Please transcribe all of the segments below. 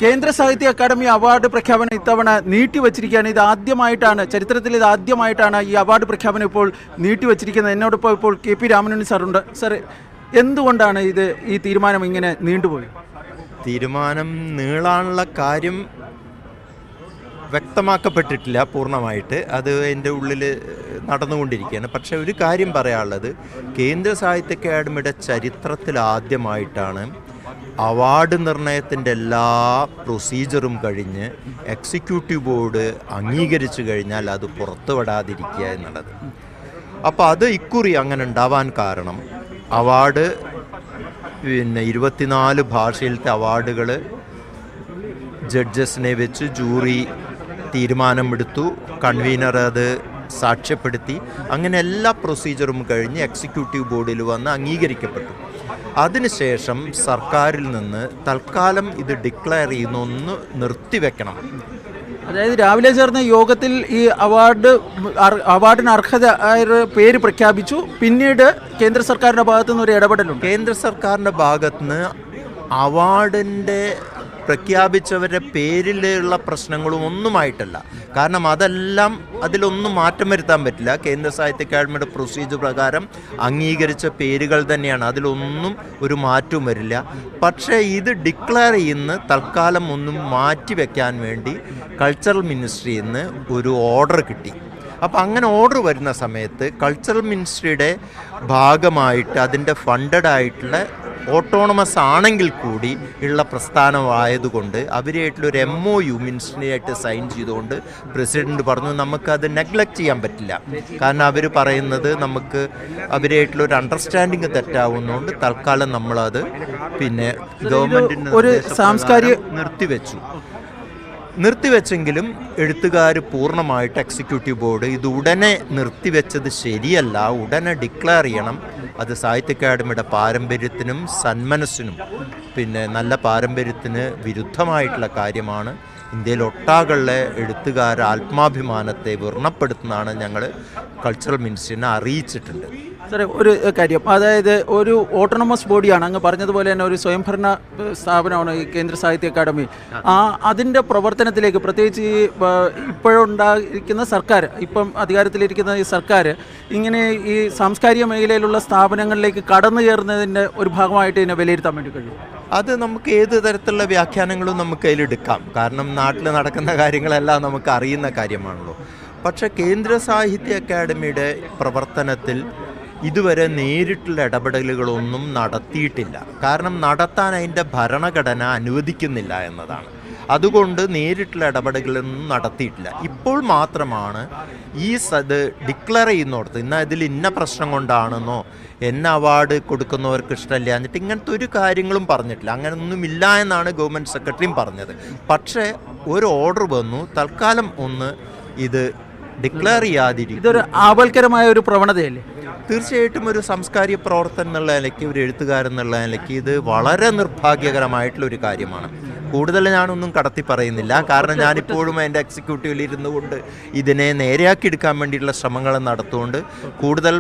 കേന്ദ്ര സാഹിത്യ academy award പ്രഖ്യാപനം ഇത്തവണ നീട്ടിവച്ചിരിക്കുകയാണ്. ഇത് ആദ്യമായിട്ടാണ്, ചരിത്രത്തിൽ ഇത് ആദ്യമായിട്ടാണ് ഈ അവാർഡ് പ്രഖ്യാപനം ഇപ്പോൾ നീട്ടിവച്ചിരിക്കുന്നത്. എന്നോടൊപ്പം ഇപ്പോൾ KP രാമനുണ്ണി സാറുണ്ട്. സാർ, എന്തുകൊണ്ടാണ് ഈ തീരുമാനം ഇങ്ങനെ നീണ്ടുപോയി? തീരുമാനം നീളാനുള്ള കാര്യം വ്യക്തമാക്കപ്പെട്ടിട്ടില്ല പൂർണ്ണമായിട്ട്. അത് എൻ്റെ ഉള്ളിൽ നടന്നുകൊണ്ടിരിക്കുകയാണ്. പക്ഷേ ഒരു കാര്യം പറയാനുള്ളത്, കേന്ദ്ര സാഹിത്യ അക്കാദമിയുടെ ചരിത്രത്തിൽ ആദ്യമായിട്ടാണ് അവാർഡ് നിർണയത്തിൻ്റെ എല്ലാ പ്രൊസീജറും കഴിഞ്ഞ് എക്സിക്യൂട്ടീവ് ബോർഡ് അംഗീകരിച്ചു കഴിഞ്ഞാൽ അത് പുറത്തുവിടാതിരിക്കുക എന്നുള്ളത്. അപ്പോൾ അത് ഇക്കുറി അങ്ങനെ ഉണ്ടാവാൻ കാരണം, അവാർഡ് 24 ഭാഷയിലത്തെ അവാർഡുകൾ ജഡ്ജസിനെ വെച്ച് ജൂറി തീരുമാനമെടുത്തു, കൺവീനർ അത് സാക്ഷ്യപ്പെടുത്തി, അങ്ങനെ എല്ലാ പ്രൊസീജറും കഴിഞ്ഞ് എക്സിക്യൂട്ടീവ് ബോർഡിൽ വന്ന് അംഗീകരിക്കപ്പെട്ടു. അതിനുശേഷം സർക്കാരിൽ നിന്ന് തൽക്കാലം ഇത് ഡിക്ലെയർ ചെയ്യുന്നൊന്ന് നിർത്തിവെക്കണം. അതായത് രാവിലെ ചേർന്ന യോഗത്തിൽ ഈ അവാർഡിന് അർഹത പേര് പ്രഖ്യാപിച്ചു. പിന്നീട് കേന്ദ്ര സർക്കാരിൻ്റെ ഭാഗത്തു നിന്ന് ഒരു ഇടപെടലുണ്ട്. കേന്ദ്ര സർക്കാരിൻ്റെ ഭാഗത്തുനിന്ന് അവാർഡിൻ്റെ പ്രഖ്യാപിച്ചവരുടെ പേരിലുള്ള പ്രശ്നങ്ങളും ഒന്നുമായിട്ടല്ല. കാരണം അതിലൊന്നും മാറ്റം വരുത്താൻ പറ്റില്ല. കേന്ദ്ര സാഹിത്യ അക്കാദമിയുടെ പ്രൊസീജർ പ്രകാരം അംഗീകരിച്ച പേരുകൾ തന്നെയാണ്, അതിലൊന്നും ഒരു മാറ്റവും വരില്ല. പക്ഷേ ഇത് ഡിക്ലെയർ ചെയ്യുന്ന തൽക്കാലം ഒന്നും മാറ്റി വയ്ക്കാൻ വേണ്ടി കൾച്ചറൽ മിനിസ്ട്രിയിൽ നിന്ന് ഒരു ഓർഡർ കിട്ടി. അപ്പോൾ അങ്ങനെ ഓർഡർ വരുന്ന സമയത്ത് കൾച്ചറൽ മിനിസ്ട്രിയുടെ ഭാഗമായിട്ട് അതിൻ്റെ ഫണ്ടഡ് ആയിട്ടുള്ള ഓട്ടോണമസ് ആണെങ്കിൽ കൂടി ഉള്ള പ്രസ്ഥാനമായതുകൊണ്ട് അവരായിട്ടുള്ളൊരു MOU മിനിസ്ട്രിയായിട്ട് സൈൻ ചെയ്തുകൊണ്ട് പ്രസിഡന്റ് പറഞ്ഞു നമുക്കത് നെഗ്ലക്റ്റ് ചെയ്യാൻ പറ്റില്ല. കാരണം അവർ പറയുന്നത് നമുക്ക് അവരായിട്ടുള്ളൊരു അണ്ടർസ്റ്റാൻഡിങ് തെറ്റാവുന്നതുകൊണ്ട് തൽക്കാലം നമ്മളത് ഗവൺമെൻറ്റിന് ഒരു സാംസ്കാരിക നിർത്തിവെച്ചെങ്കിലും എഴുത്തുകാർ പൂർണ്ണമായിട്ട് എക്സിക്യൂട്ടീവ് ബോർഡ് ഇത് ഉടനെ നിർത്തിവെച്ചത് ശരിയല്ല, ഉടനെ ഡിക്ലെയർ ചെയ്യണം. അത് സാഹിത്യ അക്കാദമിയുടെ പാരമ്പര്യത്തിനും സന്മനസ്സിനും നല്ല പാരമ്പര്യത്തിന് വിരുദ്ധമായിട്ടുള്ള കാര്യമാണ്. ഇന്ത്യയിൽ ഒട്ടാകെയുള്ള എഴുത്തുകാർ ആത്മാഭിമാനത്തെ വ്രണപ്പെടുത്തുന്നതാണ് ഞങ്ങൾ കൾച്ചറൽ മിനിസ്ട്രിനെ അറിയിച്ചിട്ടുണ്ട്. സാറേ, ഒരു കാര്യം, അതായത് ഒരു ഓട്ടോണമസ് ബോഡിയാണ്, അങ്ങ് പറഞ്ഞതുപോലെ തന്നെ ഒരു സ്വയംഭരണ സ്ഥാപനമാണ് ഈ കേന്ദ്ര സാഹിത്യ അക്കാദമി. അതിൻ്റെ പ്രവർത്തനത്തിലേക്ക് പ്രത്യേകിച്ച് ഇപ്പോഴുണ്ടായിരിക്കുന്ന സർക്കാർ, ഇപ്പം അധികാരത്തിലിരിക്കുന്ന ഈ സർക്കാർ ഇങ്ങനെ ഈ സാംസ്കാരിക മേഖലയിലുള്ള സ്ഥാപനങ്ങളിലേക്ക് കടന്നു കയറുന്നതിൻ്റെ ഒരു ഭാഗമായിട്ട് ഇതിനെ വിലയിരുത്താൻ വേണ്ടി കഴിയും. അത് നമുക്ക് ഏത് തരത്തിലുള്ള വ്യാഖ്യാനങ്ങളും നമുക്ക് അതിലെടുക്കാം. കാരണം നാട്ടിൽ നടക്കുന്ന കാര്യങ്ങളെല്ലാം നമുക്ക് അറിയുന്ന കാര്യമാണല്ലോ. പക്ഷേ കേന്ദ്ര സാഹിത്യ അക്കാദമിയുടെ പ്രവർത്തനത്തിൽ ഇതുവരെ നേരിട്ടുള്ള ഇടപെടലുകളൊന്നും നടത്തിയിട്ടില്ല. കാരണം നടത്താൻ അതിൻ്റെ ഭരണഘടന അനുവദിക്കുന്നില്ല എന്നതാണ്. അതുകൊണ്ട് നേരിട്ടുള്ള ഇടപെടലുകളൊന്നും നടത്തിയിട്ടില്ല. ഇപ്പോൾ മാത്രമാണ് ഡിക്ലെയർ ചെയ്യുന്നിടത്ത് ഇതിൽ ഇന്ന പ്രശ്നം കൊണ്ടാണെന്നോ അവാർഡ് കൊടുക്കുന്നവർക്ക് ഇഷ്ടമല്ല എന്നിട്ട് ഇങ്ങനത്തെ ഒരു കാര്യങ്ങളും പറഞ്ഞിട്ടില്ല. അങ്ങനെയൊന്നുമില്ല എന്നാണ് ഗവൺമെൻറ് സെക്രട്ടറിയും പറഞ്ഞത്. പക്ഷേ ഒരു ഓർഡർ വന്നു, തൽക്കാലം ഇത് ഡിക്ലെയർ ചെയ്യാതിരിക്കും. ഇതൊരു ആപൽക്കരമായ ഒരു പ്രവണതയല്ലേ? തീർച്ചയായിട്ടും ഒരു സാംസ്കാരിക പ്രവർത്തനം എന്നുള്ള നിലയ്ക്ക്, ഒരു എഴുത്തുകാരെന്നുള്ള നിലയ്ക്ക് ഇത് വളരെ നിർഭാഗ്യകരമായിട്ടുള്ള ഒരു കാര്യമാണ്. കൂടുതൽ ഞാനൊന്നും കടത്തി പറയുന്നില്ല. കാരണം ഞാനിപ്പോഴും എൻ്റെ എക്സിക്യൂട്ടീവിൽ ഇരുന്നു കൊണ്ട് ഇതിനെ നേരെയാക്കി എടുക്കാൻ വേണ്ടിയിട്ടുള്ള ശ്രമങ്ങൾ നടത്തുകൊണ്ട് കൂടുതൽ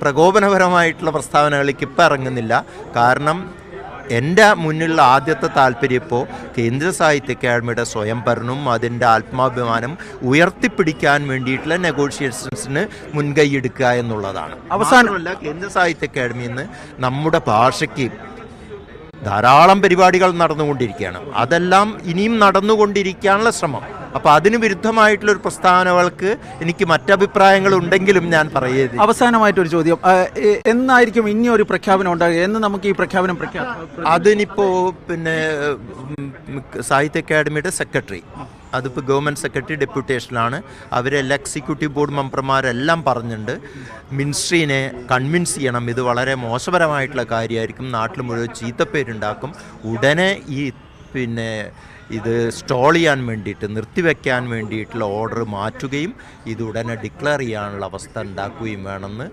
പ്രകോപനപരമായിട്ടുള്ള പ്രസ്താവനകളിലേക്ക് ഇപ്പം ഇറങ്ങുന്നില്ല. കാരണം എൻ്റെ മുന്നിലുള്ള ആദ്യത്തെ താല്പര്യം ഇപ്പോൾ കേന്ദ്ര സാഹിത്യ അക്കാദമിയുടെ സ്വയംഭരണവും അതിൻ്റെ ആത്മാഭിമാനം ഉയർത്തിപ്പിടിക്കാൻ വേണ്ടിയിട്ടുള്ള നെഗോഷിയേഷൻസിന് മുൻകൈയെടുക്കുക എന്നുള്ളതാണ്. അവസാനമല്ല, കേന്ദ്ര സാഹിത്യ അക്കാദമിയിൽ നിന്ന് നമ്മുടെ ഭാഷയ്ക്ക് ധാരാളം പരിപാടികൾ നടന്നുകൊണ്ടിരിക്കുകയാണ്. അതെല്ലാം ഇനിയും നടന്നുകൊണ്ടിരിക്കാനുള്ള ശ്രമം. അപ്പോൾ അതിന് വിരുദ്ധമായിട്ടുള്ളൊരു പ്രസ്താവനകൾക്ക് എനിക്ക് മറ്റഭിപ്രായങ്ങൾ ഉണ്ടെങ്കിലും ഞാൻ പറയുന്നത്. അവസാനമായിട്ടൊരു ചോദ്യം, എന്നായിരിക്കും ഇനി ഒരു പ്രഖ്യാപനം ഉണ്ടാകുക? എന്ന് നമുക്ക് ഈ പ്രഖ്യാപനം അതിനിപ്പോൾ സാഹിത്യ അക്കാദമിയുടെ സെക്രട്ടറി, അതിപ്പോൾ ഗവൺമെൻറ് സെക്രട്ടറി ഡെപ്യൂട്ടേഷനിലാണ്. അവരെല്ലാം എക്സിക്യൂട്ടീവ് ബോർഡ് മെമ്പർമാരെല്ലാം പറഞ്ഞിട്ടുണ്ട് മിനിസ്ട്രീനെ കൺവിൻസ് ചെയ്യണം. ഇത് വളരെ മോശപരമായിട്ടുള്ള കാര്യമായിരിക്കും, നാട്ടിൽ മുഴുവൻ ചീത്തപ്പേരുണ്ടാക്കും. ഉടനെ ഇത് സ്റ്റോൾ ചെയ്യാൻ വേണ്ടിയിട്ട്, നിർത്തിവെക്കാൻ വേണ്ടിയിട്ടുള്ള ഓർഡർ മാറ്റുകയും ഇത് ഉടനെ ഡിക്ലെയർ ചെയ്യാനുള്ള അവസ്ഥ ഉണ്ടാക്കുകയും വേണമെന്ന്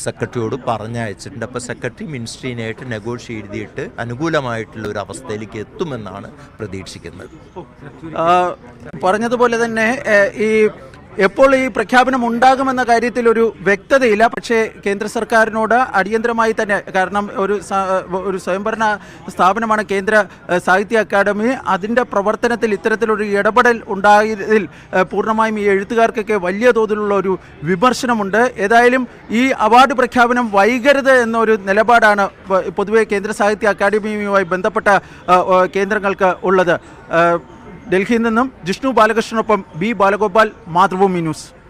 സെക്രട്ടറിയോട് പറഞ്ഞയച്ചിട്ടുണ്ട്. അപ്പോൾ സെക്രട്ടറി മിനിസ്ട്രീനായിട്ട് നെഗോഷിയേറ്റ് ചെയ്തിട്ട് അനുകൂലമായിട്ടുള്ള ഒരു അവസ്ഥയിലേക്ക് എത്തുമെന്നാണ് പ്രതീക്ഷിക്കുന്നത്. പറഞ്ഞതുപോലെ തന്നെ ഈ എപ്പോൾ ഈ പ്രഖ്യാപനം ഉണ്ടാകുമെന്ന കാര്യത്തിൽ ഒരു വ്യക്തതയില്ല. പക്ഷേ കേന്ദ്ര സർക്കാരിനോട് അടിയന്തരമായി തന്നെ, കാരണം ഒരു സ്വയംഭരണ സ്ഥാപനമാണ് കേന്ദ്ര സാഹിത്യ അക്കാദമി, അതിൻ്റെ പ്രവർത്തനത്തിൽ ഇത്തരത്തിലൊരു ഇടപെടൽ ഉണ്ടായതിൽ പൂർണ്ണമായും ഈ എഴുത്തുകാർക്കൊക്കെ വലിയ തോതിലുള്ള ഒരു വിമർശനമുണ്ട്. ഏതായാലും ഈ അവാർഡ് പ്രഖ്യാപനം വൈകരുത് എന്നൊരു നിലപാടാണ് പൊതുവെ കേന്ദ്ര സാഹിത്യ അക്കാദമിയുമായി ബന്ധപ്പെട്ട കേന്ദ്രങ്ങൾക്ക് ഉള്ളത്. ഡൽഹിയിൽ നിന്നും ജിഷ്ണു ബാലകൃഷ്ണനൊപ്പം ബി ബാലഗോപാൽ, മാതൃഭൂമി ന്യൂസ്.